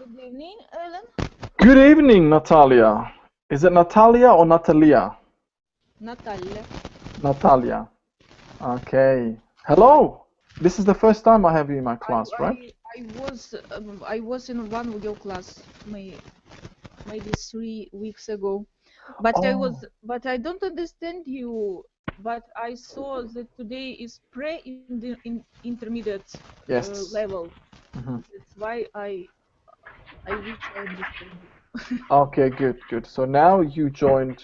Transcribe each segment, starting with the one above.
Good evening, Ellen. Good evening, Natalia. Is it Natalia or Natalia? Natalia. Natalia. Okay. Hello. This is the first time I have you in my class, right? I was in one of your class maybe 3 weeks ago, but Oh, I don't understand you. But I saw that today is intermediate yes. level. Mhm. That's why I wish I understand you. Okay, good. So now you joined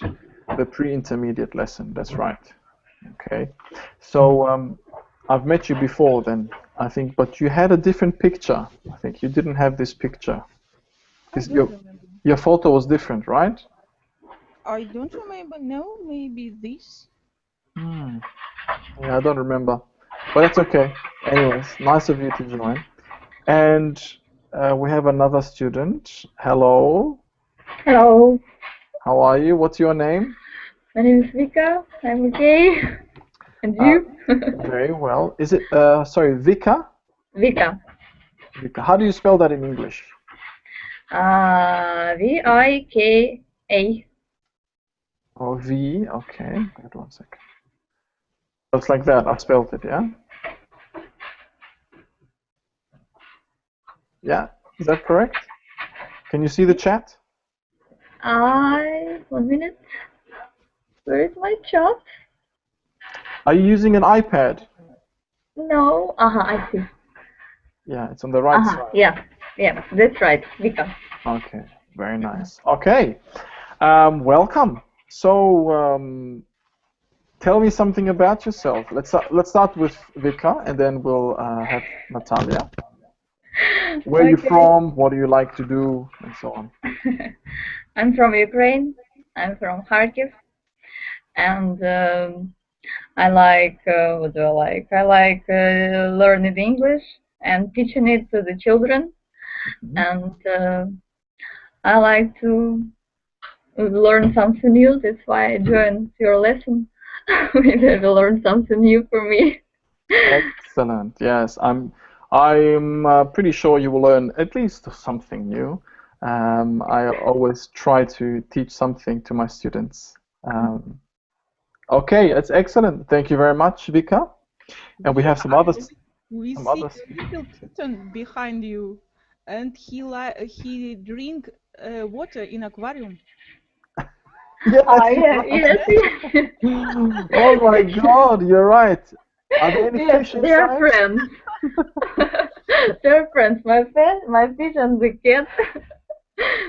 the pre-intermediate lesson. That's right. Okay. So I've met you before then, I think, but you had a different picture. I think you didn't have this picture. I This don't remember. your photo was different, right? I don't remember. No, maybe this. Hmm. Yeah, I don't remember, but that's okay. Anyways, nice of you to join. And we have another student. Hello, Hello, how are you? What's your name? my name is Vika. I'm okay. And Uh, you? very well. Is it, sorry, Vika? Vika. Vika. How do you spell that in English? Vika. Oh, V. Okay, wait 1 second. Looks like that. I spelled it, yeah? Yeah, is that correct? Can you see the chat? 1 minute. Where is my chat? Are you using an iPad? No. I see. Yeah, it's on the right side. Yeah. Yeah, that's right. Vika. Okay, very nice. Okay, welcome. So, tell me something about yourself. Let's start with Vika, and then we'll have Natalia. Where are you Okay. from? What do you like to do, and so on. I'm from Ukraine. I'm from Kharkiv. And I like, what do I like? I like learning English and teaching it to the children. Mhm. And I like to learn something new. That's why I joined your lesson. Maybe I will learn something new for me. Excellent. Yes, I'm pretty sure you will learn at least something new. I always try to teach something to my students. Um, okay, it's excellent. Thank you very much, Vika. And we Yeah, have some others. we Some see others. a little kitten behind you, and he drink water in aquarium. Yes, you're Yeah, right. yes, yes. Oh my God, you're right. Are there any Yes, fish they are inside? friends. They're friends. My fish and the cat.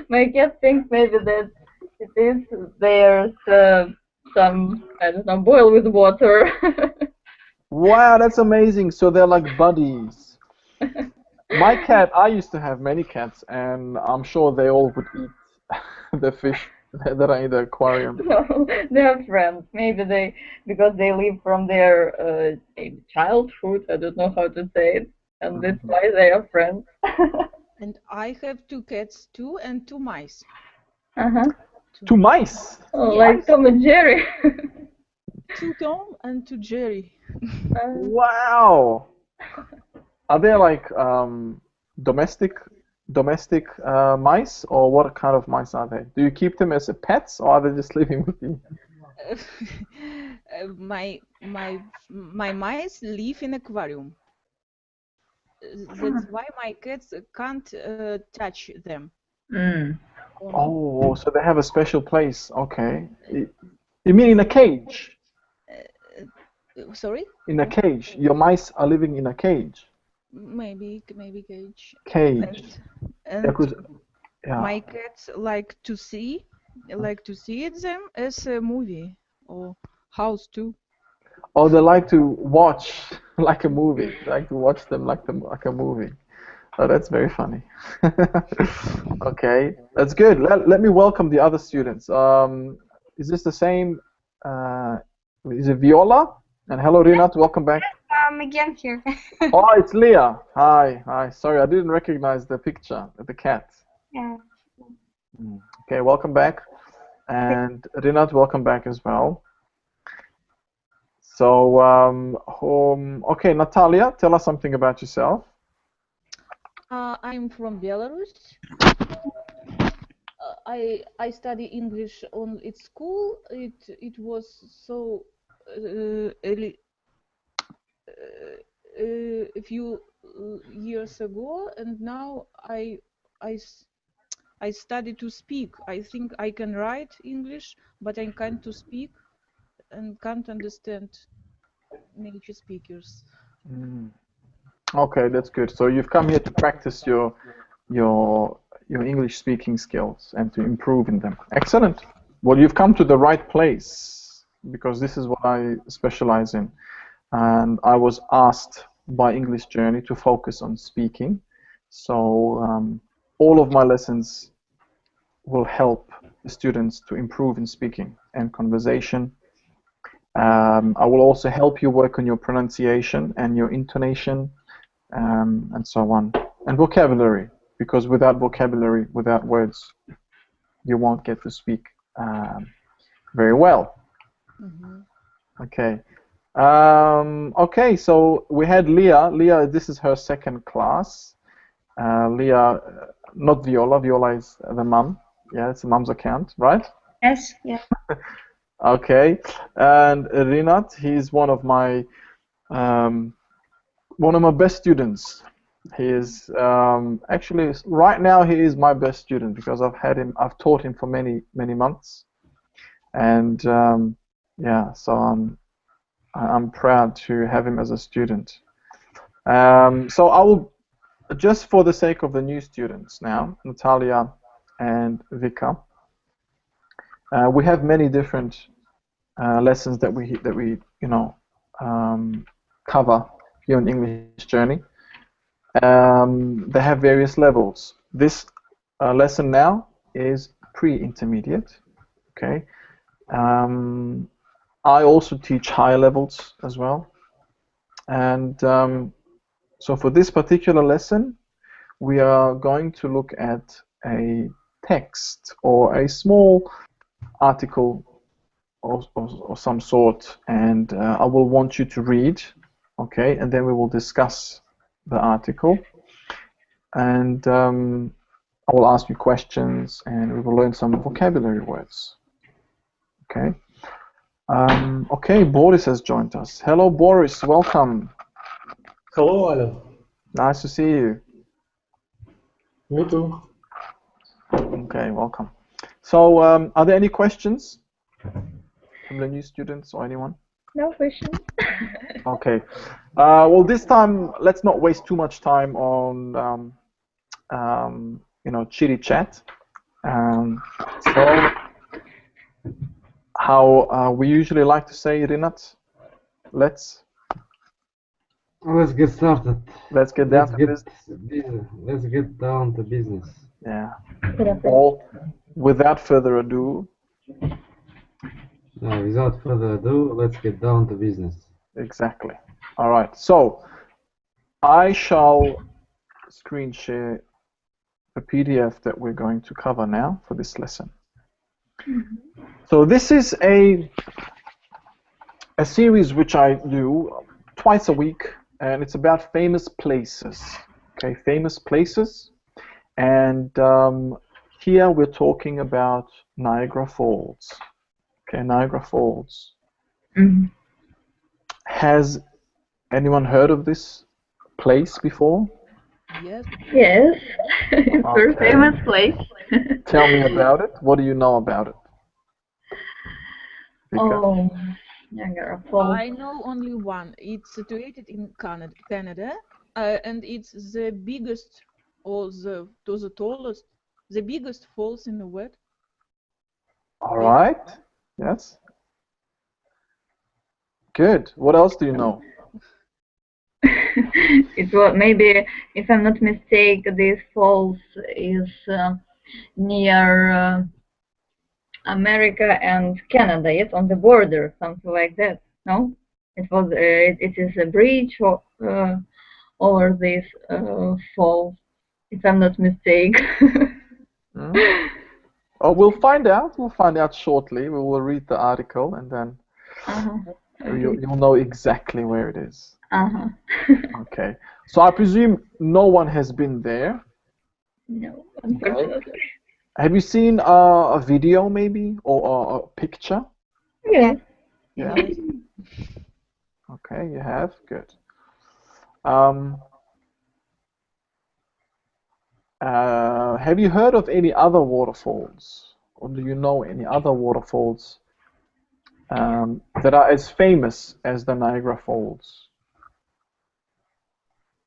My cat thinks maybe that it is there's some, I don't know, boil with water. Wow, that's amazing. So they're like buddies. My cat, I used to have many cats, and I'm sure they all would eat the fish that are in the aquarium. No, they're friends. Maybe they, because they live from their maybe childhood. I don't know how to say it, and that's Mhm. why they are friends. And I have two cats too, and two mice. Uh-huh. Two. Two mice. Oh, like Yes, Tom and Jerry. two Tom and two Jerry. Uh, Wow. Are they like domestic mice, or what kind of mice are they? Do you keep them as a pets, or are they just living with you? My mice live in aquarium. That's why my cats can't touch them. mm. Or no? Oh, so they have a special place. Okay. You mean in a cage? Sorry? In a cage. Your mice are living in a cage. Maybe cage. Cage. And Yeah, and 'cause- yeah. my cats like to see it them as a movie or house too. Or they like to watch like a movie. They like to watch them like a movie. Oh, that's very funny. Okay, that's good. Let me welcome the other students. Is this the same? Uh, is it Viola? And hello, Rinat. Welcome back. Again here. Oh, it's Leah. Hi. Sorry, I didn't recognize the picture of the cat. Yeah. Okay, welcome back. And Rinat, welcome back as well. So, okay, Natalia, tell us something about yourself. I'm from Belarus. I study English at school. It was so a few years ago, and now I s- I study to speak. I think I can write English, but I can't to speak and can't understand native speakers. Mm. Okay, that's good. So you've come here to practice your your English speaking skills and to improve in them. Excellent. Well, you've come to the right place because this is what I specialize in. And I was asked by English Journey to focus on speaking. So all of my lessons will help the students to improve in speaking and conversation. I will also help you work on your pronunciation and your intonation and so on. And vocabulary, because without vocabulary, without words, you won't get to speak very well. Mhm. Okay. Okay, so we had Leah. Leah, this is her second class. Leah, not Viola. Viola is the mum. Yeah, it's the mum's account, right? Yes, yeah. Okay. And Rinat, he's one of my best students. He is actually right now he is my best student because I've taught him for many months, and yeah, so I'm proud to have him as a student. So I will, just for the sake of the new students now, Natalia and Vika, we have many different lessons that we cover here on English Journey. They have various levels. This lesson now is pre-intermediate. Okay. I also teach higher levels as well. And so for this particular lesson, we are going to look at a text or a small article or some sort, and I will want you to read, okay, and then we will discuss the article, and I will ask you questions, and we will learn some vocabulary words, okay. Okay, Boris has joined us. Hello, Boris, welcome. Hello, Alan. Nice to see you. Me too. Okay, welcome. So, are there any questions from the new students or anyone? No question. Okay. Well, this time, let's not waste too much time on, chitty chat. So, how we usually like to say, Rinat, let's Let's get started. get down to business. Let's get down to business. Yeah. Good afternoon. All without further ado. Now, without further ado, let's get down to business. Exactly. All right. So, I shall screen share a PDF that we're going to cover now for this lesson. So this is a series which I do twice a week, and it's about famous places. Okay, famous places, and here we're talking about Niagara Falls. Okay, Niagara Falls. Mhm. Has anyone heard of this place before? Yes. Yes, it's a very Okay. famous place. Tell me about it. What do you know about it? Vika? Oh, Niagara Falls. I know only one. It's situated in Canada, and it's the biggest or the tallest, the biggest falls in the world. All right. Yes. Good. What else do you know? It was maybe, if I'm not mistaken, this falls is near America and Canada. Yes, on the border, something like that. No, it is a bridge over this falls, if I'm not mistaken. Hmm? Oh, we'll find out. We'll find out shortly. We will read the article and then. Uh-huh. Okay. You'll know exactly where it is. Uh-huh. Okay. So I presume no one has been there. No, Okay. unfortunately. Have you seen a video maybe or a picture? Yes. Yeah. Yes. Okay, you have. Good. Um, have you heard of any other waterfalls, or do you know any other waterfalls that are as famous as the Niagara Falls?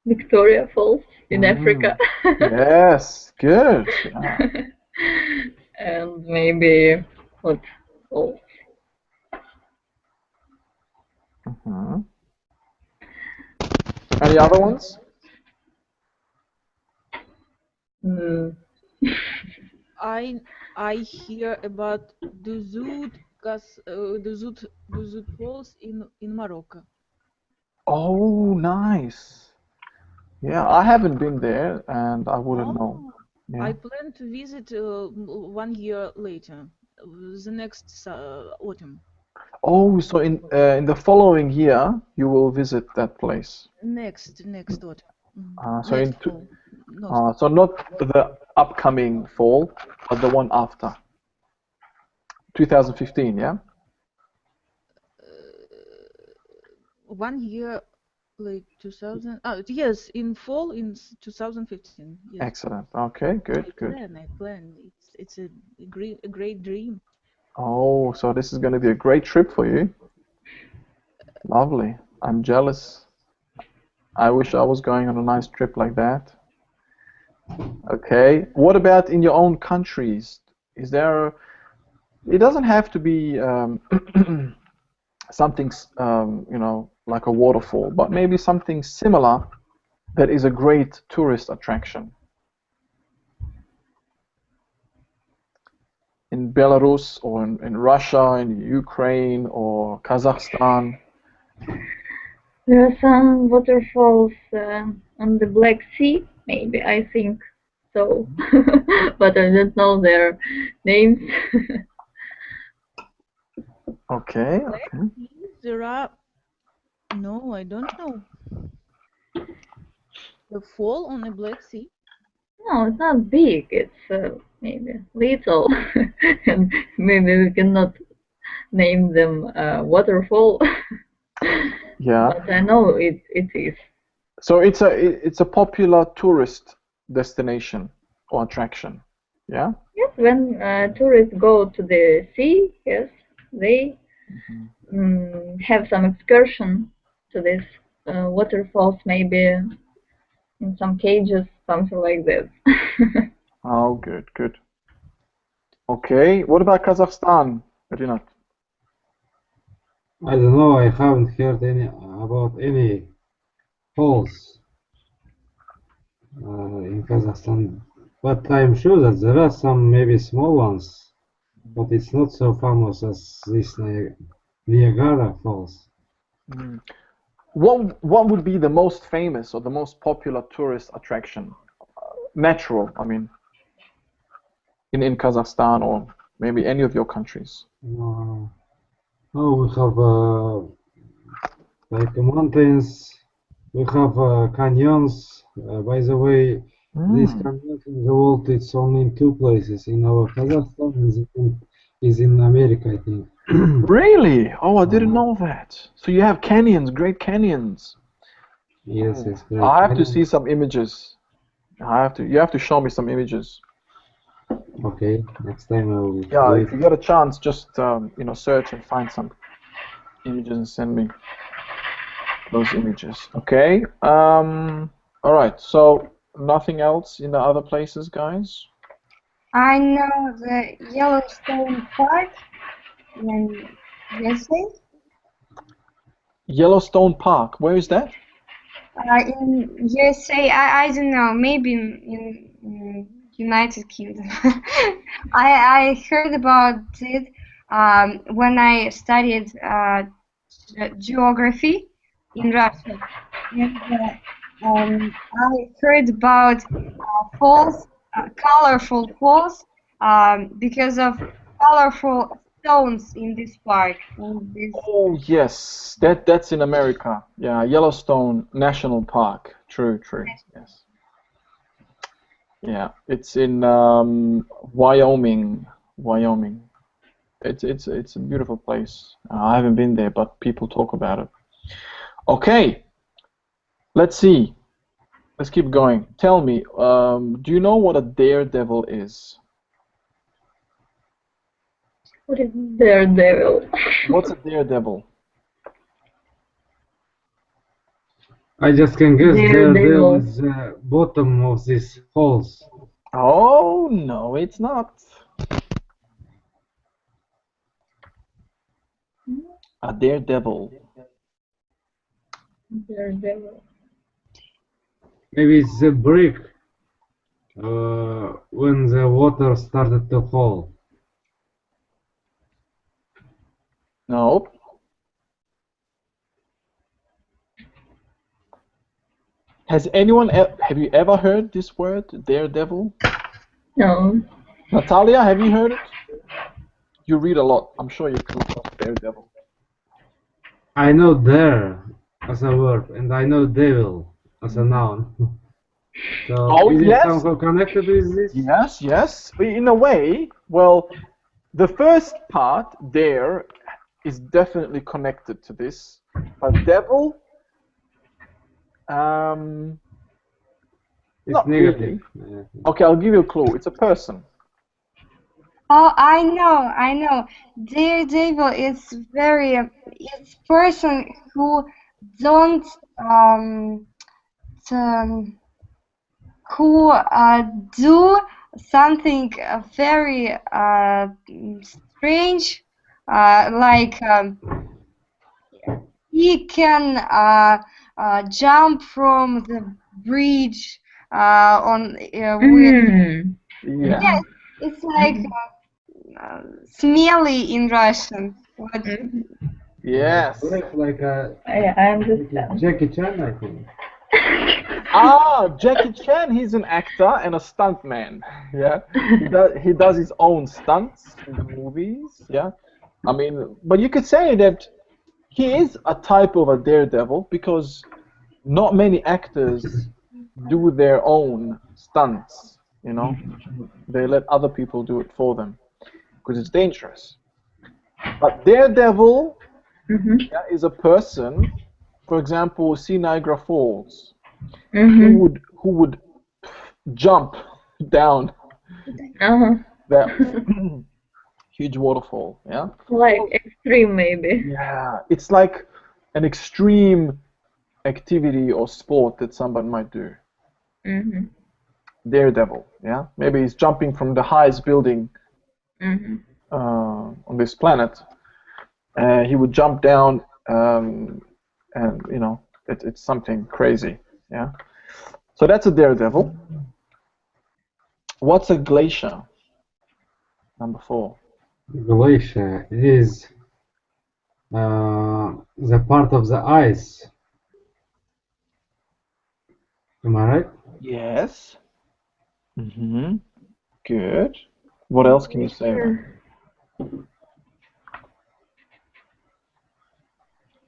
Victoria Falls in Africa. Mm. Yes, good. Yeah. And maybe what else? Mhm. Any other ones? Mm, I hear about Duzut Falls in Morocco. Oh, nice. Yeah, I haven't been there and I wouldn't know. Oh, Yeah. I plan to visit 1 year later, the next autumn. Oh, so in the following year you will visit that place. Next autumn. So Next fall. Not so not the upcoming fall, but the one after. 2015, yeah? 1 year late 2000. Yes, in fall in 2015. Yes. Excellent. Okay, good, good. I plan. It's a great dream. Oh, so this is going to be a great trip for you. Lovely. I'm jealous. I wish I was going on a nice trip like that. Okay. What about in your own countries? Is there, it doesn't have to be something, like a waterfall, but maybe something similar that is a great tourist attraction. In Belarus or in Russia, in Ukraine or Kazakhstan. there are some waterfalls on the Black Sea, maybe, I think so. But I don't know their names. Okay, Black okay. Sea, there are. No, I don't know. The fall on the Black Sea. No, it's not big. It's maybe little. And maybe we cannot name them waterfall. Yeah. But I know it is. So it's a popular tourist destination or attraction. Yeah? Yes, when tourists go to the sea, yes, they have some excursion to this waterfalls, maybe in some cages, something like this. Oh, good, good. Okay. What about Kazakhstan, Rinat? I don't know. I haven't heard any about any falls in Kazakhstan, but I'm sure that there are some maybe small ones, but it's not so famous as this Niagara Falls. Mm. What would be the most famous or the most popular tourist attraction? Natural, I mean, in Kazakhstan or maybe any of your countries. Uh, oh, we have like mountains. We have canyons. By the way, these Mm. canyons in the world, it's only in two places. In our Kazakhstan is in America, I think. Really? Oh, I didn't Uh, know that. So you have canyons, great canyons. yes, Oh, it's great I have to see canyons. some images. You have to show me some images. Okay, next time I will Yeah, do if it. you get a chance, just search and find some images and send me those images. Okay. All right. So nothing else in the other places, guys? I know the Yellowstone Park in USA. Yellowstone Park. Where is that? In USA, I don't know, maybe in United Kingdom. I heard about it when I studied geography in Russia, and I heard about falls, colorful falls, because of colorful stones in this park. In this. Oh yes, that's in America. Yeah, Yellowstone National Park. True, true. Yes. Yeah, it's in Wyoming. Wyoming. It's a beautiful place. I haven't been there, but people talk about it. Okay, let's see. Let's keep going. Tell me, do you know what a daredevil is? What is daredevil? What's a daredevil? I just can guess there Daredevil. is bottom of these holes. Oh, no, it's not. A daredevil. Daredevil. Maybe it's a brick when the water started to fall. No. Have you ever heard this word, daredevil? No. Natalia, have you heard it? You read a lot. I'm sure you come across daredevil. I know dare as a verb, and I know devil as a noun. So Oh, is it yes. somehow connected with this? Yes, yes. In a way, well, the first part, dare, is definitely connected to this. But devil, It's not negative. really. Okay, I'll give you a clue. It's a person. Oh, I know. Daredevil is it's person who don't um who do something very strange, like he can jump from the bridge on with Yeah. yes, it's like smelly in Russian. What? Yes. Like a I understand. Jackie Chan, I think. Jackie Chan, he's an actor and a stuntman. Yeah, he does his own stunts in the movies. Yeah, I mean, but you could say that he is a type of a daredevil because not many actors do their own stunts. You know, they let other people do it for them because it's dangerous. But daredevil yeah, is a person. For example, see Niagara Falls. Who would jump down that huge waterfall? Yeah. Like extreme maybe. Yeah, it's like an extreme activity or sport that somebody might do. Daredevil. Yeah. Maybe he's jumping from the highest building on this planet. He would jump down, and you know, it's something crazy. Yeah. So that's a daredevil. What's a glacier? Number 4. Glacier is the part of the ice. Am I right? Yes. Good. What else can you say about it?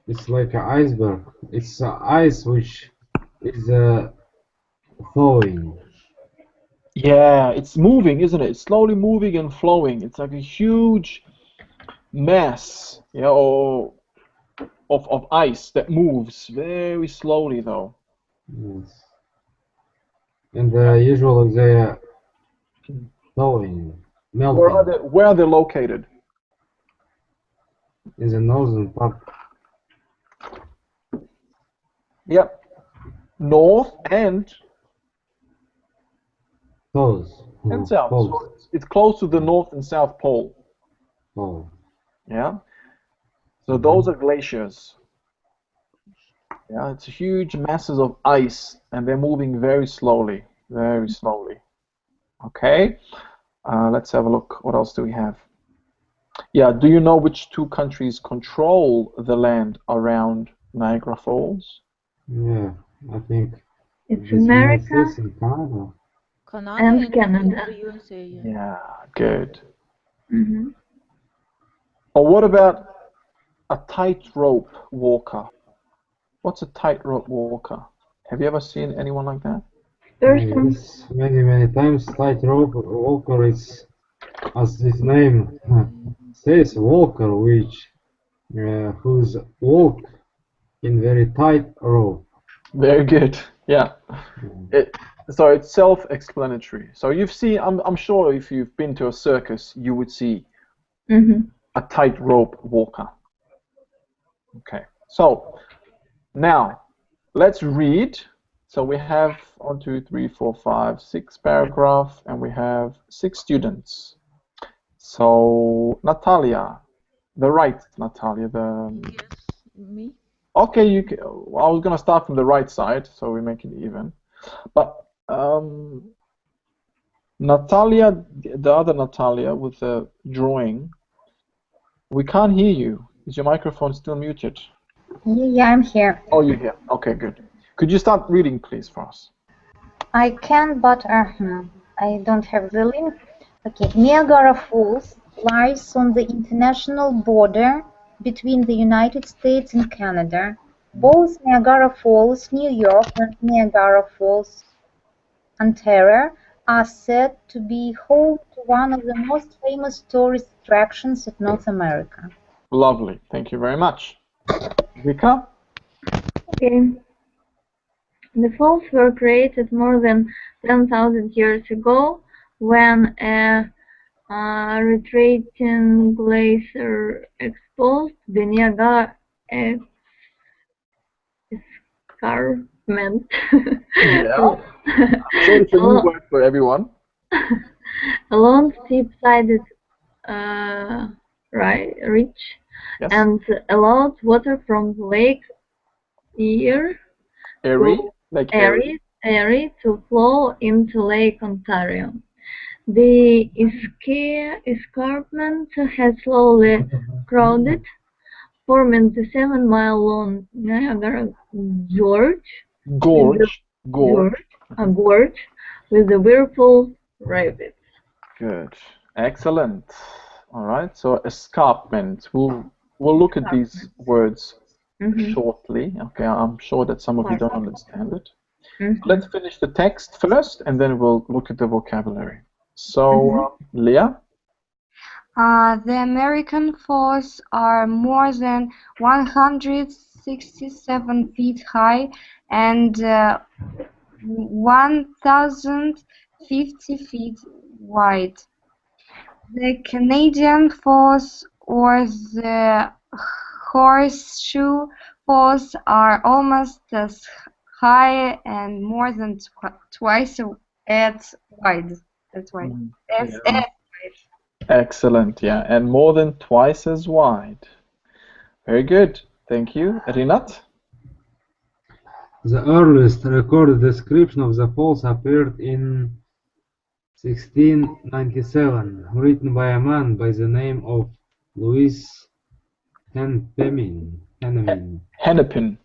It's like an iceberg. It's ice which is thawing. Yeah, it's moving, isn't it? It's slowly moving and flowing. It's like a huge mass, you know, of ice that moves very slowly, though. Yes. And usually they are thawing, melting Where are they located? in the northern part. Yep. North and Poles. south. Poles. So it's close to the North and South Pole. Pole. Yeah. So those are glaciers. Yeah, it's huge masses of ice, and they're moving very slowly, very slowly. Okay, let's have a look. What else do we have? Yeah, do you know which 2 countries control the land around Niagara Falls? Yeah, I think It's this United America States and Canada. Canada and and Canada. the USA. Yeah. Yeah, good. Or what about a tightrope walker? What's a tightrope walker? Have you ever seen anyone like that? Person. Yes, many times tightrope walker is, as its name says, walker, which whose walk in very tight rope. Very good. Yeah. So it's self-explanatory. So you've seen, I'm sure if you've been to a circus, you would see a tightrope walker. Okay. So now let's read. So we have 1, 2, 3, 4, 5, 6 paragraph, and we have 6 students. So Natalia, the right, Natalia, Yes, me. okay, you can, I was gonna start from the right side, so we make it even. But Natalia, the other Natalia with the drawing, we can't hear you. Is your microphone still muted? Yeah, I'm here. Oh, you're here. Okay, good. Could you start reading, please, for us? I can, but I don't have the link. Okay, Niagara Falls lies on the international border between the United States and Canada. Both Niagara Falls, New York, and Niagara Falls, Ontario, are said to be home to one of the most famous tourist attractions of North America. Lovely. Thank you very much. Vika? Okay. The falls were created more than 10,000 years ago when a retreating glacier exposed the Niagara escarpment. Yeah. I'm sure it's a new word for everyone. A long, steep-sided ridge, Yes. and allowed water from the lake Erie Like Erie. to flow into Lake Ontario. The escarpment has slowly crowded, forming the 7-mile-long Niagara Gorge with the gorge with the Whirlpool rapids. Good. Excellent. All right. So escarpment. We'll look at these words shortly. Okay. I'm sure that some of you don't understand it. Let's finish the text first, and then we'll look at the vocabulary. So, Leah? The American Falls are more than 167 feet high and 1,050 feet wide. The Canadian Falls or the Horseshoe Falls are almost as high and more than twice as wide. As wide. As Yeah. Excellent. Yeah, and more than twice as wide. Very good. Thank you. Rinat? The earliest recorded description of the falls appeared in 1697, written by a man by the name of Louis Hennepin. Hennepin.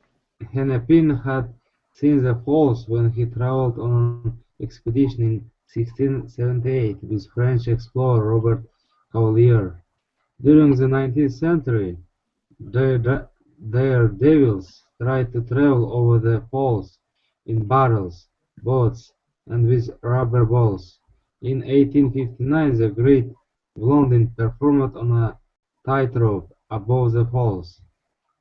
Hennepin had seen the falls when he traveled on an expedition in 1678 with French explorer Robert Cavelier. During the 19th century, daredevils tried to travel over the falls in barrels, boats, and with rubber balls. In 1859, the Great Blondin performed on a tightrope above the falls.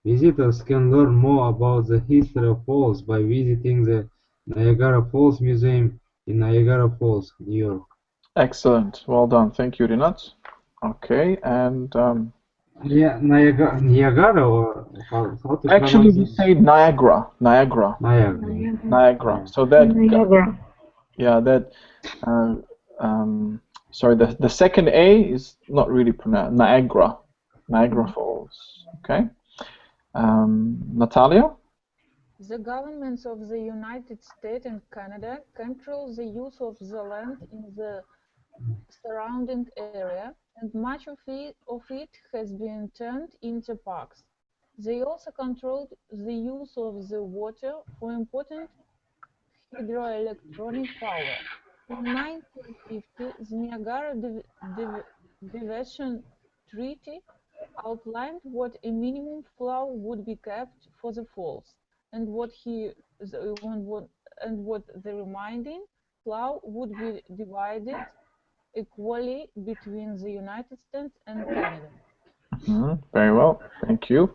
Visitors can learn more about the history of falls by visiting the Niagara Falls Museum in Niagara Falls, New York. Excellent. Well done. Thank you, Rinat. Okay, and Niagara, or how to actually pronounce we this? say Niagara. Niagara. So that sorry, the second A is not really pronounced. Niagara Falls. Okay. Natalia? The governments of the United States and Canada control the use of the land in the surrounding area, and much of it has been turned into parks. They also controlled the use of the water for important hydroelectric power. In 1950, the Niagara Diversion Treaty outlined what a minimum flow would be kept for the falls, and what the remaining flow would be divided equally between the United States and Canada. Very well, thank you.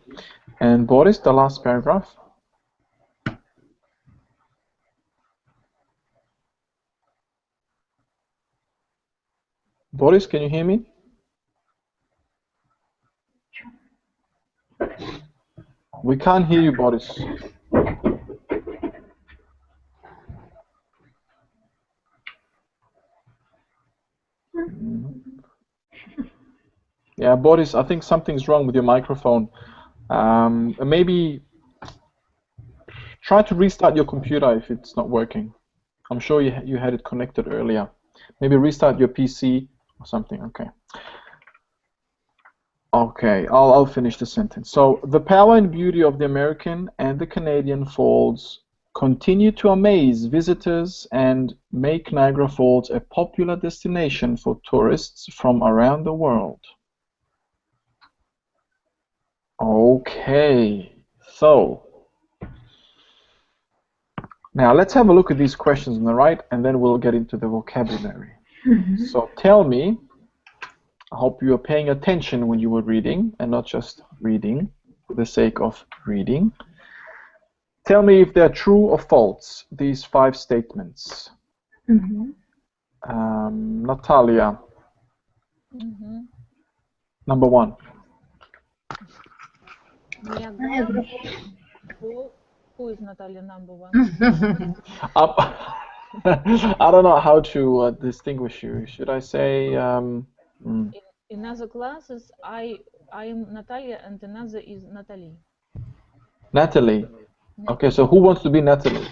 And Boris, the last paragraph. Boris, can you hear me? We can't hear you, Boris. Yeah, Boris, I think something's wrong with your microphone. Maybe try to restart your computer if it's not working. I'm sure you had it connected earlier. Maybe restart your PC or something. Okay. Okay, I'll finish the sentence. So, the power and beauty of the American and the Canadian Falls continue to amaze visitors and make Niagara Falls a popular destination for tourists from around the world. Okay, so now let's have a look at these questions on the right, and then we'll get into the vocabulary. So tell me, I hope you are paying attention when you were reading and not just reading for the sake of reading. Tell me if they're true or false, these 5 statements. Natalia, number 1. Niagara. Who is Natalia number 1? I don't know how to distinguish you. Should I say? In other classes, I am Natalia, and another is Natalie. Natalie. Okay, so who wants to be Natalie?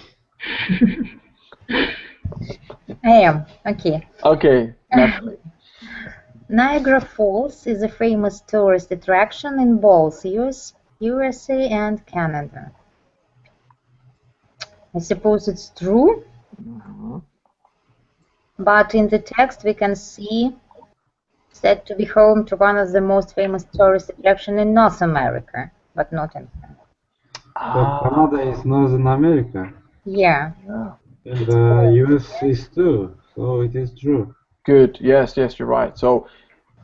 I am. Okay. Okay, Natalie. Niagara Falls is a famous tourist attraction in both USA and Canada. I suppose it's true, but in the text we can see said to be home to one of the most famous tourist attractions in North America, but not in Canada. But Canada is Northern America. Yeah. And the US is too, so it is true. Good. Yes, you're right. So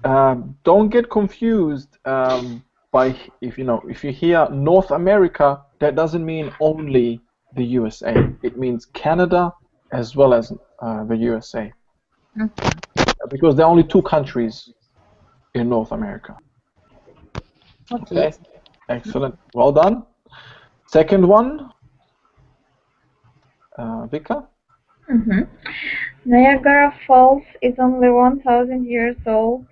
don't get confused by if you hear North America, that doesn't mean only the USA. It means Canada as well as the USA. Okay. Because there are only 2 countries in North America. Okay. Excellent. Well done. Second one, Vika. Niagara Falls is only 1,000 years old.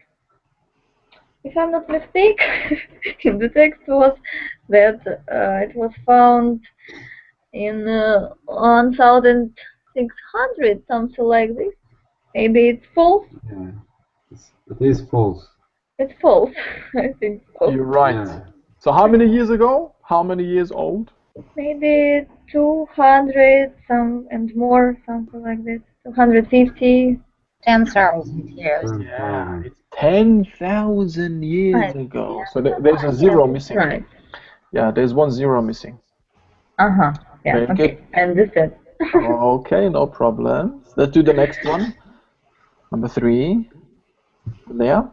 If I'm not mistaken, in the text was that it was found in 1,600, something like this. Maybe it's false. Yeah, it is false. It's false. I think so. You're right. Yeah. So how many years ago? How many years old? Maybe 200 some and more, something like this. 250. 10,000 years. Yeah, it's 10,000 years ago. So there's a 0 missing. Right. Yeah, there's 1 0 missing. Yeah. Very Okay. good. I understand. Okay, no problem. Let's do the next one. Number 3. Leah?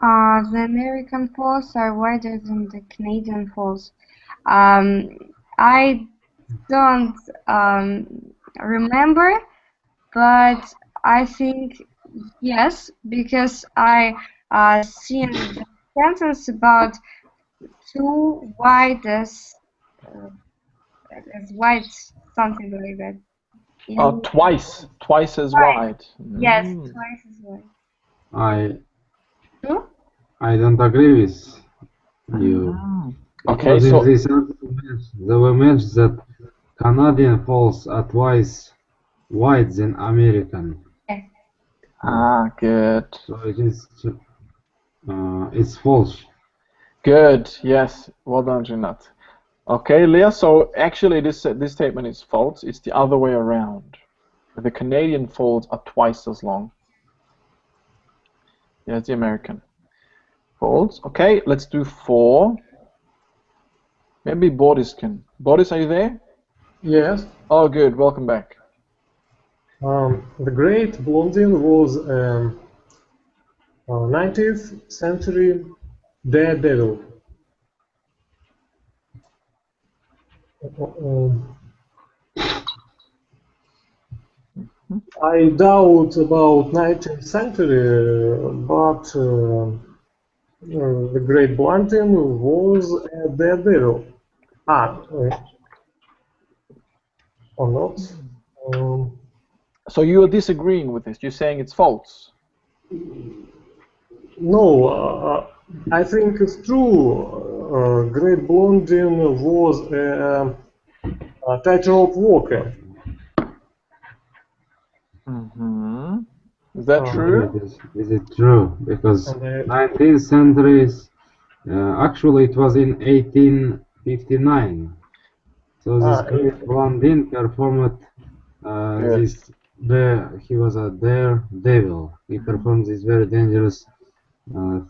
The American Falls are wider than the Canadian Falls. I don't remember, but I think yes, because I seen the sentence about 2 widest, as wide, something like that. Twice as wide. Yes, twice as wide. I don't agree with you. Okay, Because so in this article there were mentioned that Canadian falls are twice wide than American. good. So it is it's false. Good. Yes. Well done, Jeanette. Okay, Leah. So actually, this statement is false. It's the other way around. The Canadian falls are twice as long. Yeah, it's the American. False. Okay, let's do 4. Maybe Boris can. Boris, are you there? Yes. Oh, good. Welcome back. The Great Blondin was 19th century daredevil. I doubt about 19th century, but the Great Blondin was a daredevil. Or not? So you're disagreeing with this? You're saying it's false? No, I think it's true. Great Blondin was a tightrope walker. Is that true? Is it true? Because 19th centuries, actually it was in 1859. So this great blondin performed this. He was a daredevil. He performed this very dangerous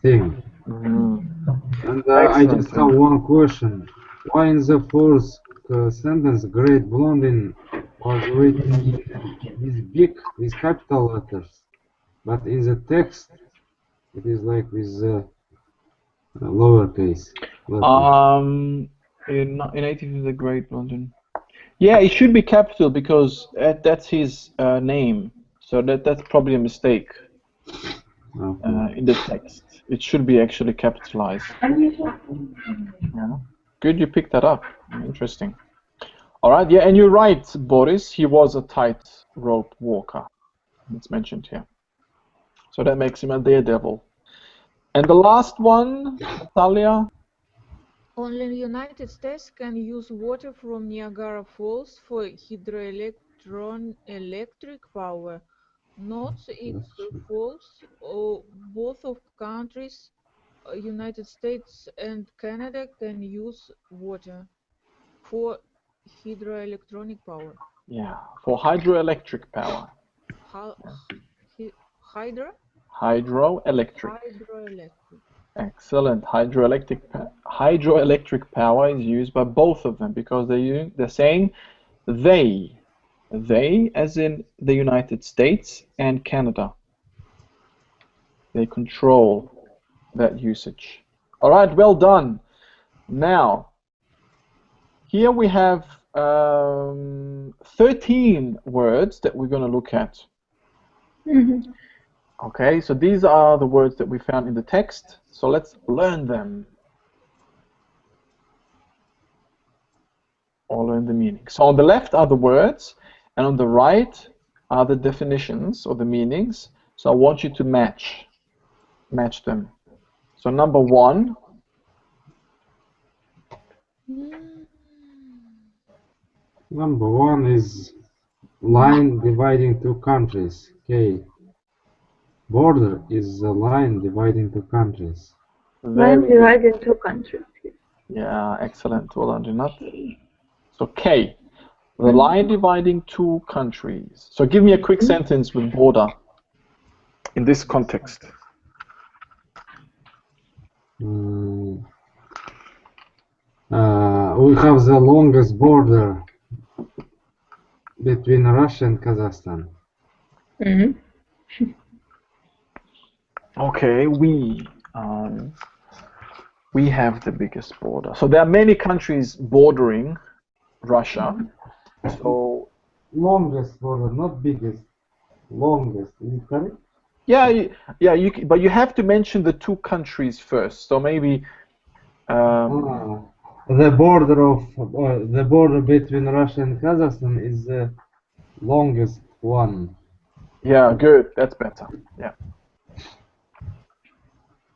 thing. And I just have one question. Why in the fourth sentence, Great Blondin was written with capital letters, but in the text it is like with lowercase letters. In 1850, the Great Blondin. Yeah, it should be capital because that's his name. So that's probably a mistake in the text. It should be actually capitalized. Yeah. Good, you picked that up. Interesting. All right, yeah, and you're right, Boris. He was a tightrope walker. It's mentioned here. So that makes him a daredevil. And the last one, Natalia? Only the United States can use water from Niagara Falls for hydroelectric power. Not it's false. Both of countries, United States and Canada, can use water for hydroelectronic power. Yeah, for hydroelectric power. Hydro? Hydroelectric. Hydroelectric. Excellent. Hydroelectric power is used by both of them because they're saying they as in the United States and Canada. They control that usage. All right, well done. Now, here we have 13 words that we're going to look at. Okay, so these are the words that we found in the text. So let's learn them. Or learn the meaning. So on the left are the words, and on the right are the definitions or the meanings. So I want you to match them. So number 1. Number 1 is line dividing two countries. Okay. Border is the line dividing two countries. Line dividing two countries. Yeah, excellent. Well done, Rinat. So K, the line dividing two countries. So give me a quick sentence with border in this context. We have the longest border between Russia and Kazakhstan. Okay, we have the biggest border. So there are many countries bordering Russia. So longest border, not biggest. Longest, is it correct? Yeah. But you have to mention the two countries first. So maybe the border between Russia and Kazakhstan is the longest one. Yeah, good. That's better. Yeah.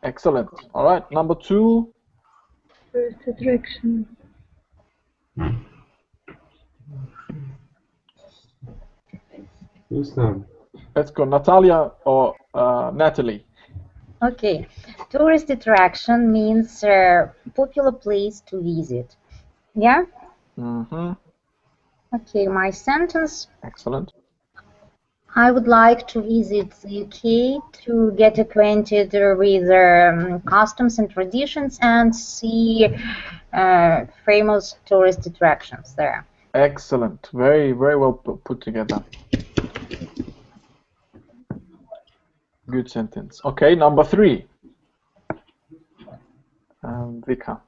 Excellent. All right. Number 2. First attraction. Let's go, Natalia or Natalie. Okay. Tourist attraction means popular place to visit. Yeah? Mm-hmm. Okay, my sentence. Excellent. I would like to visit the UK to get acquainted with customs and traditions and see famous tourist attractions there. Excellent. Very, very well put together. Good sentence. Okay, number 3. Vika.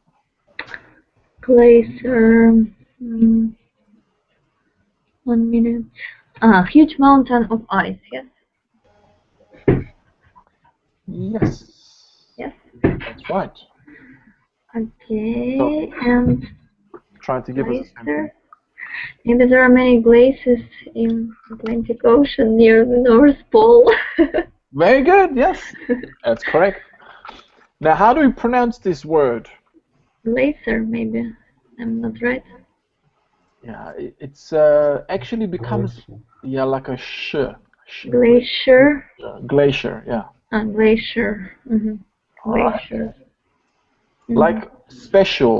Glacier. 1 minute. Huge mountain of ice. Yes. Yes. Yes. That's right. Okay. So, And try to give us a glacier. sentence. Maybe there are many glaciers in Atlantic Ocean near the North Pole. Very good. Yes, that's correct. Now, how do we pronounce this word? Glacier, maybe. I'm not right. Yeah, it's actually becomes like a sh. Glacier. Glacier. Yeah. Glacier. All right. Glacier. Like special.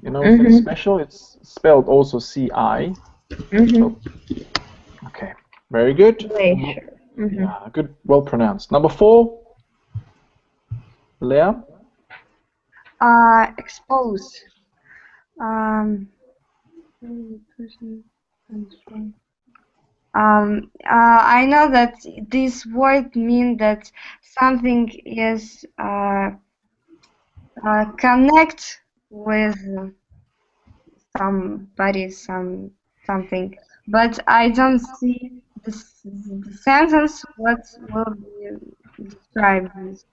You know, special. It's spelled also CI. So, okay. Very good. Glacier. Yeah, good. Well pronounced. Number 4. Leah. Expose. I know that this word means that something is connect with somebody, something, but I don't see the sentence. What will be described this?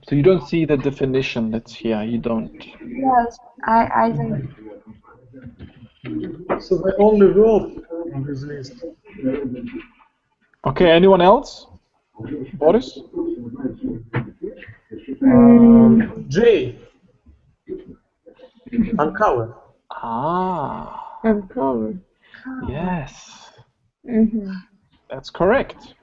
So you don't see the definition that's here. You don't. Yes, I don't. So the only word on this list. Okay. Anyone else? Boris. J. Uncover. Uncover. Yes. That's correct.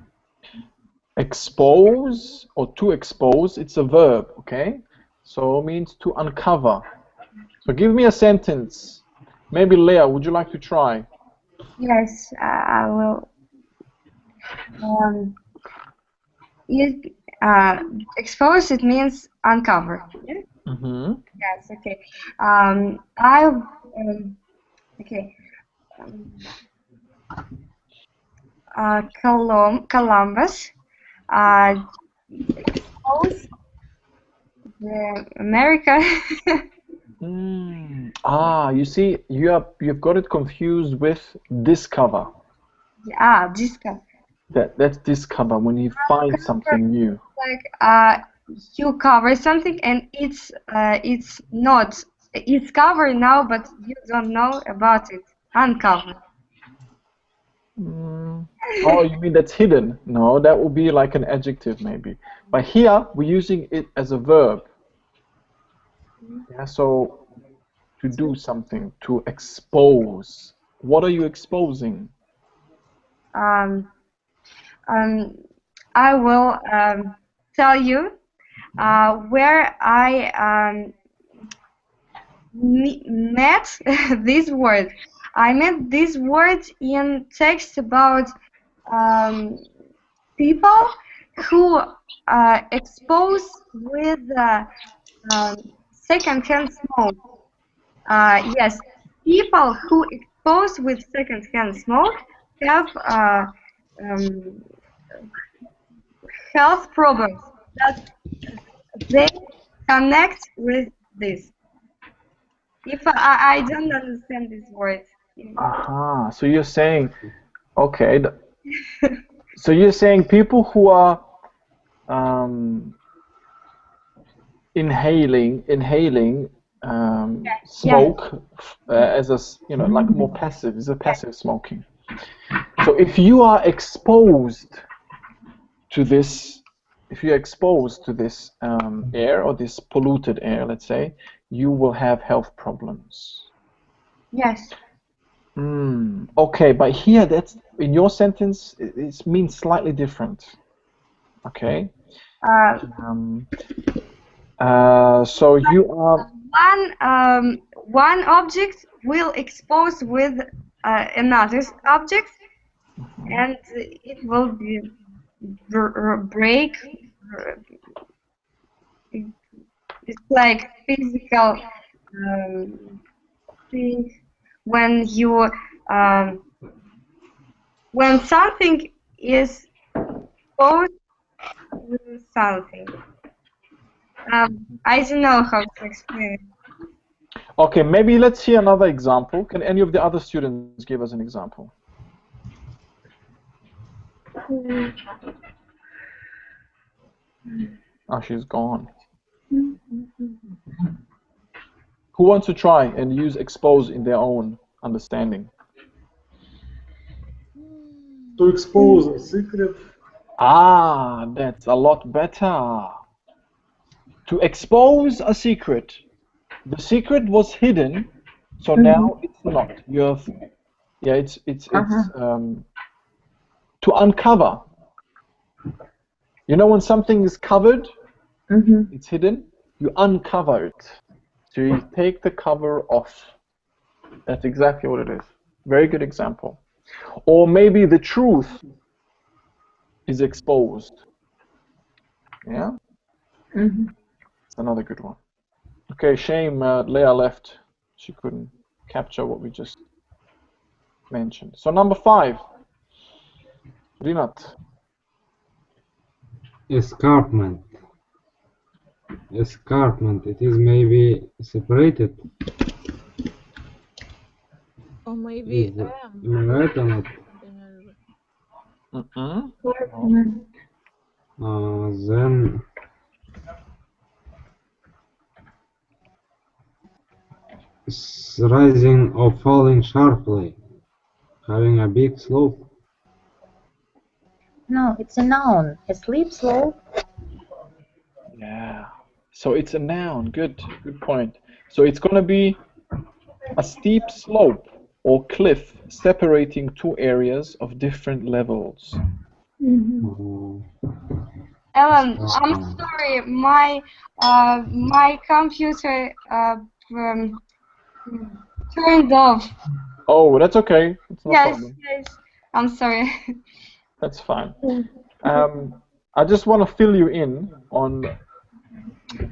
Expose or to expose, it's a verb, okay? So it means to uncover. So give me a sentence. Maybe Leah, would you like to try? Yes, I will. Expose, it means uncover. Yeah? Yes, okay. Okay. Columbus exposed the America. You see, you've got it confused with discover. Discover. That's discover when you find something new. Like you cover something and it's not, it's covered now, but you don't know about it. Uncover. Oh, you mean that's hidden? No, that would be like an adjective maybe. But here we're using it as a verb. Yeah, so to do something, to expose. What are you exposing? I will tell you where I met this word. I met this word in text about people who expose with second-hand smoke. Yes, people who expose with second-hand smoke have health problems that they connect with this. If I don't understand this word. So you're saying, okay, so you're saying people who are inhaling smoke as a, like more passive, is a passive smoking. So if you are exposed to this, air or this polluted air, let's say, you will have health problems. Yes. Okay, but here that's in your sentence it means slightly different. Okay. So you are one object will expose with another object, and it will be break. It's like physical thing when you um, when something is close to something. I don't know how to explain it. Okay, maybe let's see another example. Can any of the other students give us an example? Oh, she's gone. Who wants to try and use expose in their own understanding? To expose a secret. Ah, that's a lot better. To expose a secret. The secret was hidden, so now it's not. You have, yeah, it's to uncover. You know when something is covered, it's hidden, you uncover it. So you take the cover off. That's exactly what it is. Very good example. Or maybe the truth is exposed. Yeah? It's another good one. Okay, shame Leah left. She couldn't capture what we just mentioned. So number 5. Rinat. Escarpment. Escarpment. It is maybe separated. Or maybe Am I right or not? Then rising or falling sharply, having a big slope. No, it's a noun. A steep slope. Yeah. So it's a noun. Good point. So it's going to be a steep slope or cliff separating two areas of different levels. Ellen, I'm sorry, my computer turned off. Oh, that's okay. It's no problem. Yes, I'm sorry. That's fine. I just want to fill you in on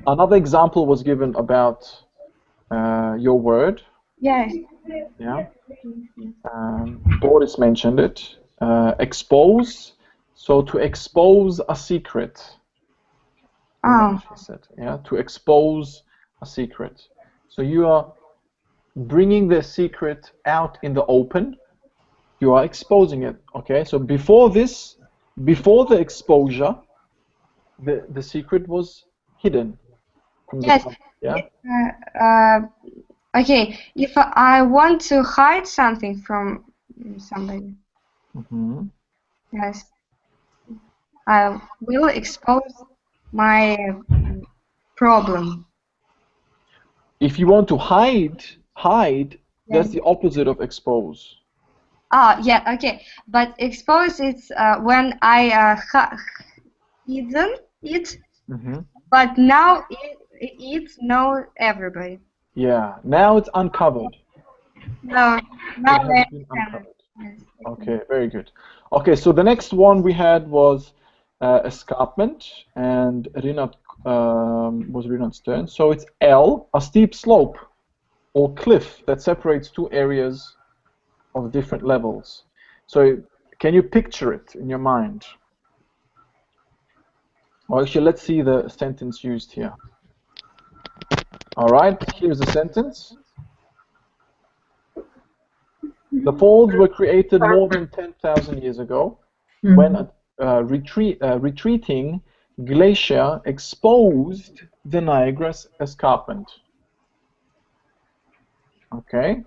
another example was given about your word. Yes. Yeah. Boris mentioned it. Expose. So to expose a secret. Oh. She said, yeah, to expose a secret. So you are bringing the secret out in the open. You are exposing it. Okay. So before this, before the exposure, the secret was hidden from the public. Yeah. Okay. If I want to hide something from somebody, yes, I will expose my problem. If you want to hide, that's the opposite of expose. Ah, yeah, okay. But expose it's when I hidden it, but now it's know everybody. Yeah, now it's uncovered. No, now It has been uncovered. Okay, very good. Okay, so the next one we had was escarpment, and Rinat was Rinat's turn. So it's L, a steep slope or cliff that separates two areas of different levels. So can you picture it in your mind? Or actually, let's see the sentence used here. All right, here's the sentence. The falls were created more than 10,000 years ago when a retreating glacier exposed the Niagara's escarpment. Okay?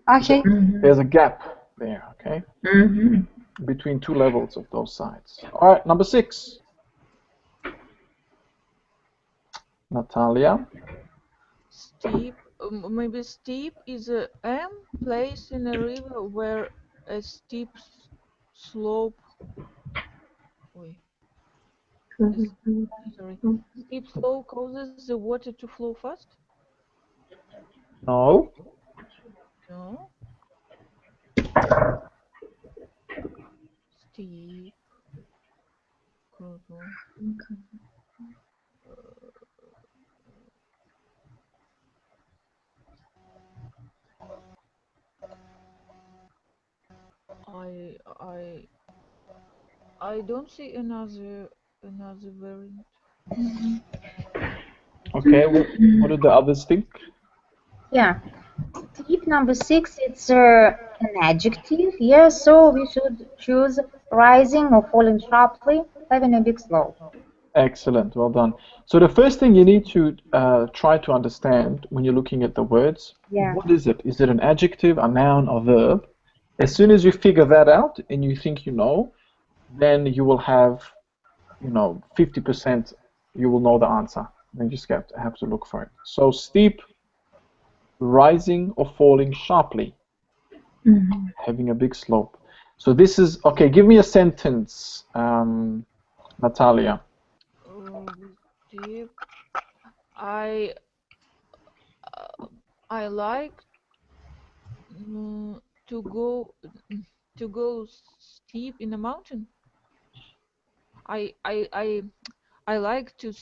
Okay. There's a gap there, okay? Between two levels of those sides. All right, number 6. Natalia. Steep, maybe steep is a place in a river where a steep slope. Sorry. Steep slope causes the water to flow fast? No. No. Steep. I don't see another variant. Okay, what do the others think? Yeah. Tip number 6, it's an adjective. Yeah, so we should choose rising or falling sharply, having a big slope. Excellent, well done. So the first thing you need to try to understand when you're looking at the words, Yeah. what is it? Is it an adjective, a noun, a verb? As soon as you figure that out and you think you know, then you will have, 50% you will know the answer. Then you just have to look for it. So steep, rising or falling sharply, having a big slope. So this is, okay, give me a sentence, Natalia. Steep. I like to go steep in a mountain. I like to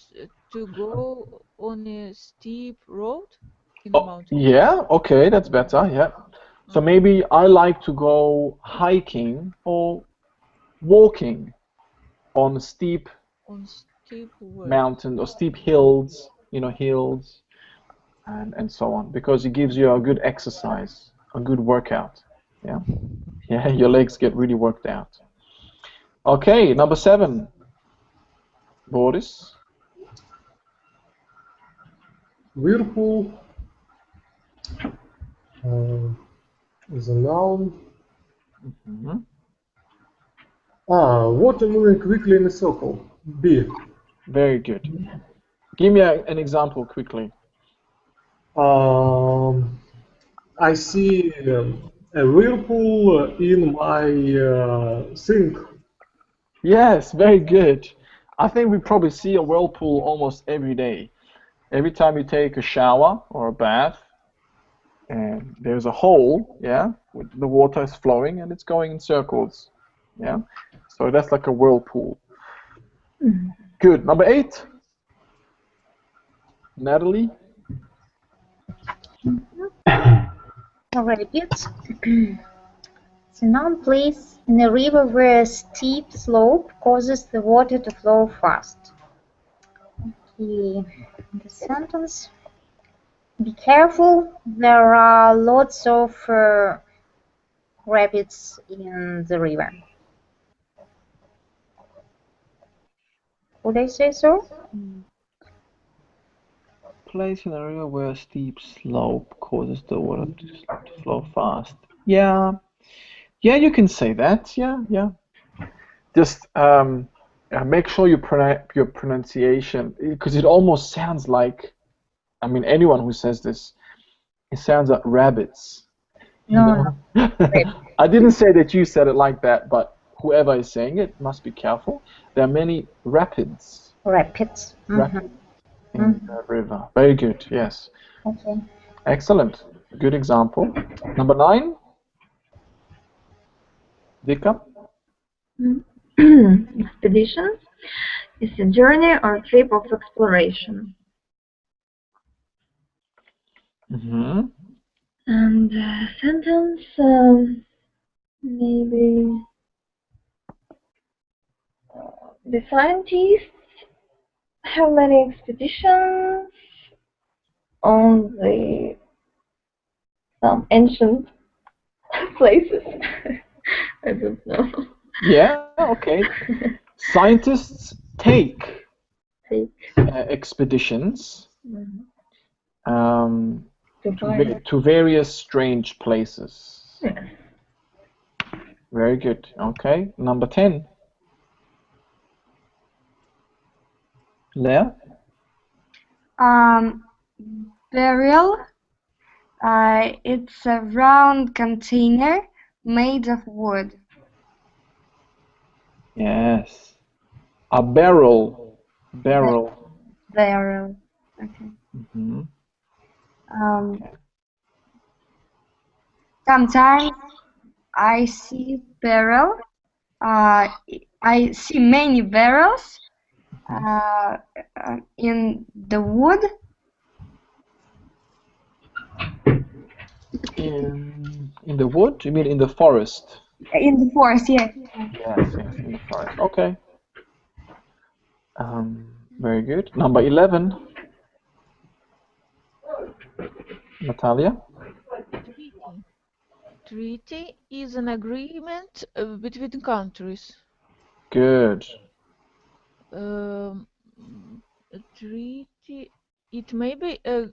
go on a steep road in the Oh, mountain. yeah, okay, that's better, yeah. So maybe I like to go hiking or walking on steep On steep way. mountains or steep hills, hills and so on, because it gives you a good exercise, a good workout. Yeah, yeah, your legs get really worked out. Okay, number 7, Boris. Whirlpool is a noun. Water moving quickly in a circle. B. Very good. Give me an example quickly. I see a whirlpool in my sink. Yes, very good. I think we probably see a whirlpool almost every day. Every time you take a shower or a bath, and there's a hole, yeah, with the water is flowing and it's going in circles, yeah. So that's like a whirlpool. Good. Number 8, Natalie. Rabbit. It's a noun place in a river where a steep slope causes the water to flow fast. Okay, the sentence. Be careful, there are lots of rapids in the river. Would I say so? Place in a river where a steep slope causes the water to flow fast. Yeah, yeah, you can say that. Yeah, yeah. Just make sure your pronunciation, because it almost sounds like, I mean, anyone who says this, it sounds like rabbits. No. I didn't say that you said it like that, but whoever is saying it must be careful. There are many rapids. Rapids. Rapids in the river. Very good. Yes. Okay. Excellent. Good example. Number 9. Dika. Expedition is a journey or trip of exploration. And sentence, maybe the scientists have many expeditions on some ancient places. I don't know. Yeah, okay. Scientists take expeditions to various strange places. Yes. Very good. Okay. Number 10. Lea? Burial. It's a round container made of wood. Yes. A barrel. Barrel. Burial. Okay. Sometimes I see barrel I see many barrels in the wood. In the wood? You mean in the forest? In the forest, yeah. Yes, yes, in the forest. Okay. Very good. Number 11. Natalia? Treaty. Treaty is an agreement between countries. Good. Um, a treaty. It may be a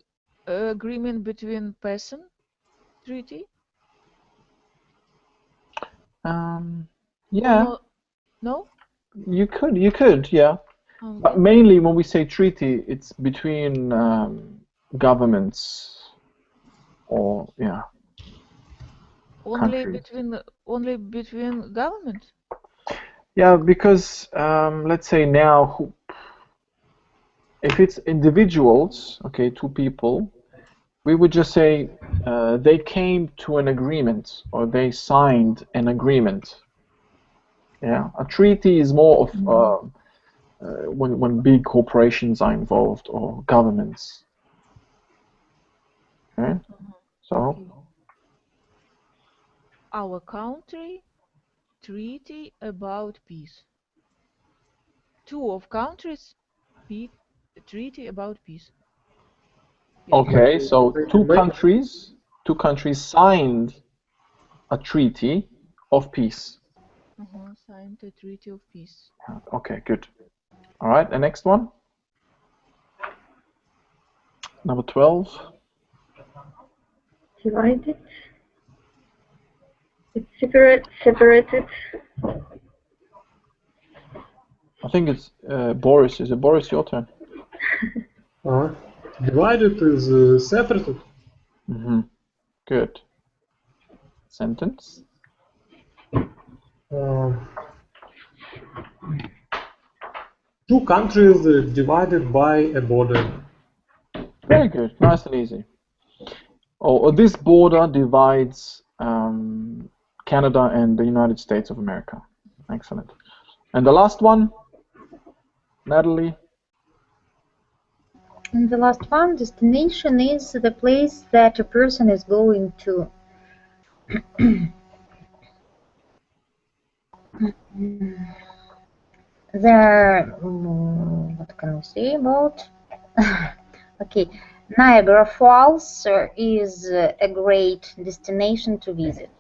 agreement between person. Treaty. Or Yeah, no? No. you could, yeah. But Okay. mainly when we say treaty, it's between governments or, yeah, countries. Only between governments. Yeah, because let's say now, if it's individuals, okay, two people, we would just say they came to an agreement or they signed an agreement. Yeah, a treaty is more of when big corporations are involved or governments. Okay, so Okay. Our country treaty about peace. Two of countries treaty about peace. Yes. okay, so Wait, two countries signed a treaty of peace. Signed a treaty of peace. Okay, good. All right, the next one. Number 12. Divided. It's separated. I think it's Boris. Is it Boris, your turn? divided is separated. Good. Sentence. Two countries divided by a border. Very good. Nice and easy. This border divides Canada and the United States of America. Excellent. And the last one, Natalie? And the last one, destination is the place that a person is going to. What can we say about? Okay, Niagara Falls is a great destination to visit.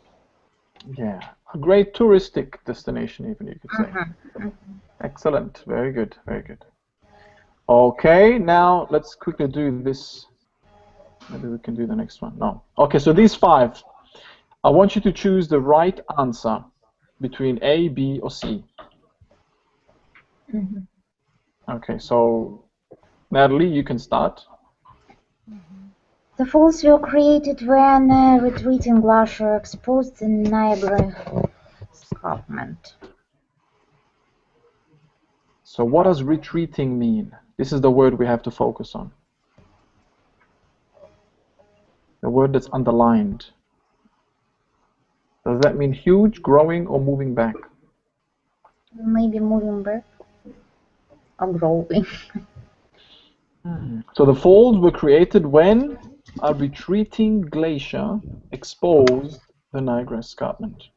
Yeah, a great touristic destination, even you could say. Excellent. Very good. Very good. Okay, now let's quickly do this. Maybe we can do the next one. No. Okay, so these 5. I want you to choose the right answer between A, B, or C. Okay, so Natalie, you can start. The falls were created when a retreating glacier exposed the Niagara escarpment. So what does retreating mean? This is the word we have to focus on. The word that's underlined. Does that mean huge, growing, or moving back? Maybe moving back or growing. So the falls were created when a retreating glacier exposed the Niagara escarpment.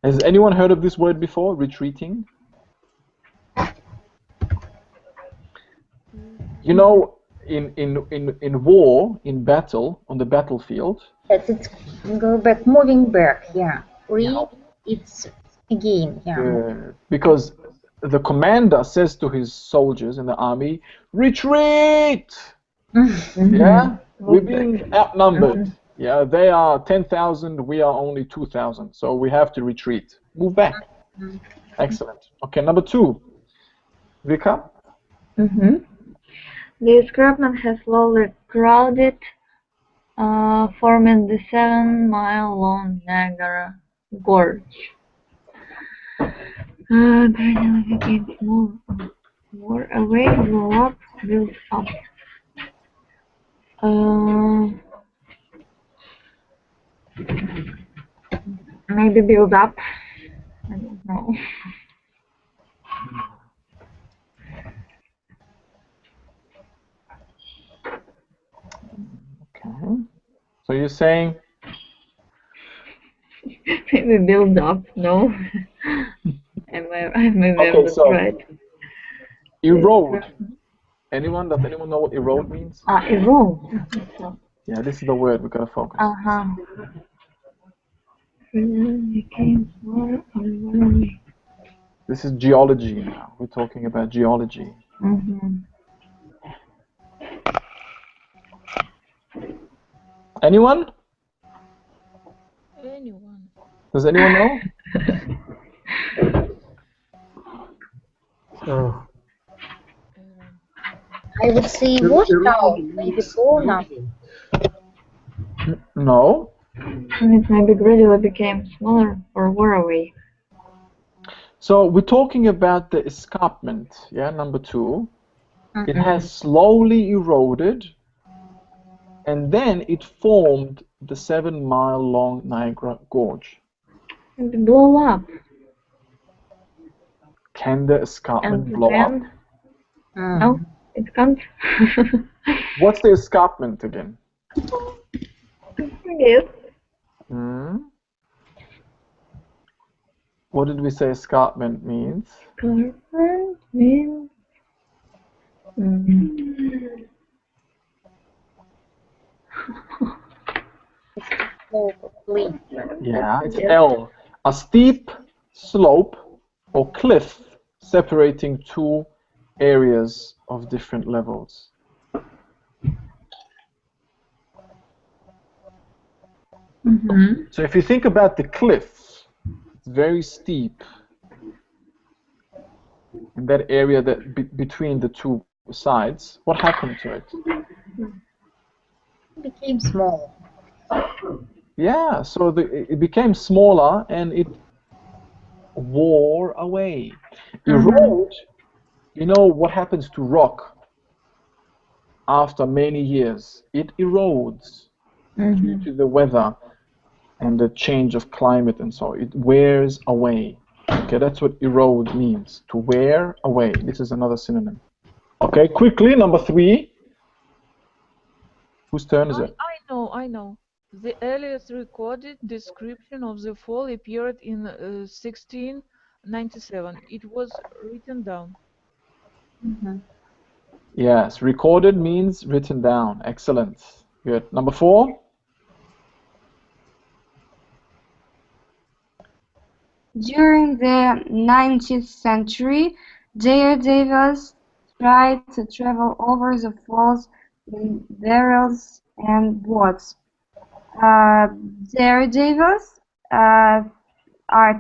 Has anyone heard of this word before, retreating? You know, in war, in battle, on the battlefield. Yes, it's go back, moving back, yeah. It's again, yeah. Because the commander says to his soldiers in the army, retreat! Yeah? We're being outnumbered. Yeah, they are 10,000, we are only 2,000. So we have to retreat. Move back. Excellent. Okay, number 2. Vika? The escarpment has slowly crowded, forming the 7-mile-long Niagara Gorge. Gradually became more away, blow up, build up. Maybe build up. I don't know. Okay. So you're saying Maybe build up. No. Maybe I'm okay, not so right. erode. Does anyone know what erode means? Erode. Yeah, this is the word we gotta focus. Became smaller or This is geology now. We're talking about geology. Anyone? Anyone? Does anyone know? I would say washout, maybe fauna. No. It maybe gradually became smaller or wore away. So we're talking about the escarpment, yeah, number 2. It has slowly eroded, and then it formed the 7-mile-long Niagara Gorge. It blew up. Can the escarpment And blow up? then, no, it can't. What's the escarpment again? Yes. What did we say escarpment means? Escarpment means. Yeah, it's L. A steep slope or cliff separating two areas of different levels. So if you think about the cliff, it's very steep. In that area that between the two sides, what happened to it? It became small. Yeah, so it became smaller and it wore away. Erode, you know what happens to rock after many years? It erodes due to the weather and the change of climate, and so it wears away. Okay, that's what erode means, to wear away. This is another synonym. Okay, quickly, number 3. Whose turn is it? I know. The earliest recorded description of the fall appeared in 1697. It was written down. Yes, recorded means written down. Excellent. Good. Number 4. During the 19th century, daredevils tried to travel over the falls in barrels and boats. Daredevils are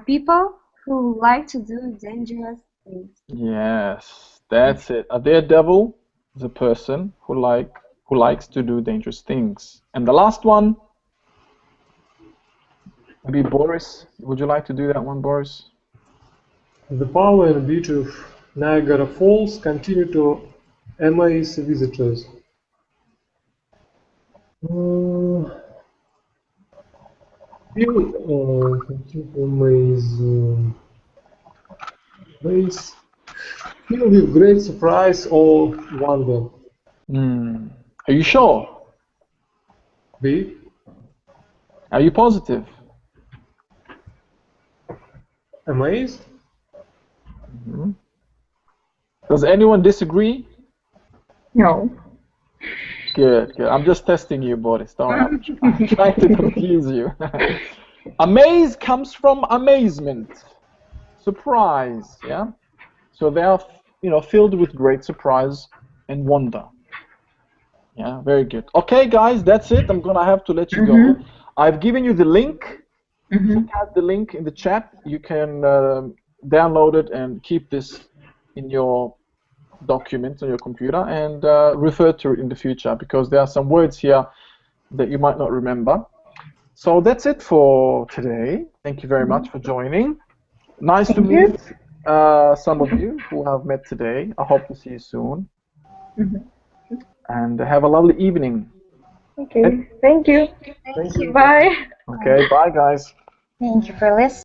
people who like to do dangerous things. Yes, that's it. A daredevil is a person who likes to do dangerous things. And the last one, maybe Boris. Would you like to do that one, Boris? The power and beauty of Niagara Falls continue to amaze visitors. Filled with great surprise or wonder. Are you sure? B. Are you positive? Amazed? Does anyone disagree? No. Good, good. I'm just testing you, Boris. I'm trying to confuse you. Amaze comes from amazement, surprise, yeah? So they are, filled with great surprise and wonder. Yeah, very good. Okay, guys, that's it. I'm gonna have to let you go. I've given you the link. Check out the link in the chat. You can download it and keep this in your document on your computer and refer to it in the future, because there are some words here that you might not remember. So that's it for today. Thank you very much for joining. Nice to meet some of you who have met today. I hope to see you soon. And have a lovely evening. Okay, thank you. Thank you. Bye. Okay, bye guys. Thank you for listening.